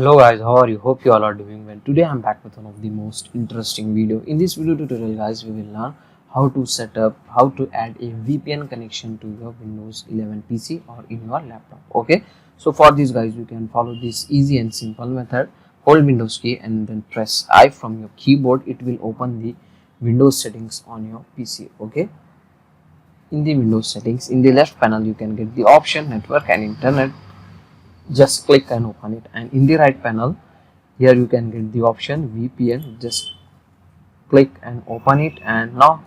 Hello guys, how are you? Hope you all are doing well. Today I'm back with one of the most interesting video. In this video tutorial guys, we will learn how to add a VPN connection to your Windows 11 PC or in your laptop. Okay, so for this guys, you can follow this easy and simple method. Hold Windows key and then press I from your keyboard. It will open the Windows settings on your PC. Okay, in the Windows settings, in the left panel you can get the option network and internet. Just click and open it, and in the right panel here you can get the option VPN. Just click and open it, and now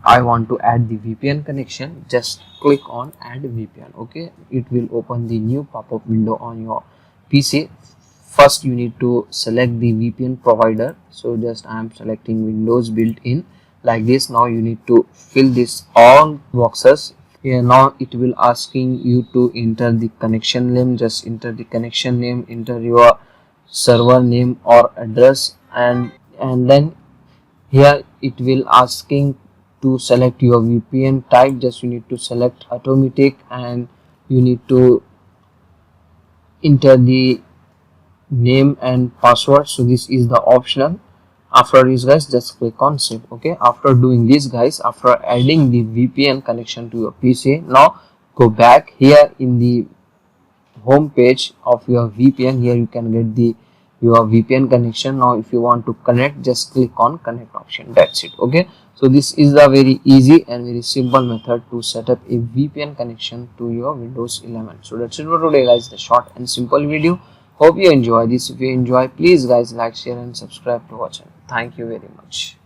I want to add the VPN connection. Just click on add VPN. Okay, it will open the new pop-up window on your PC. First you need to select the VPN provider, so just I am selecting Windows built-in like this. Now you need to fill this all boxes. Here now it will asking you to enter the connection name. Just enter the connection name, enter your server name or address, and then here it will asking to select your VPN type. Just you need to select automatic, and you need to enter the name and password. So this is the optional. After this guys, just click on save. Okay, after doing this guys, after adding the VPN connection to your PC, now go back here in the home page of your VPN. Here you can get your VPN connection. Now if you want to connect, just click on connect option. That's it. Okay, so this is a very easy and very simple method to set up a VPN connection to your Windows 11. So that's it for today guys, the short and simple video. Hope you enjoy this. If you enjoy, please guys like, share and subscribe to our channel. Thank you very much.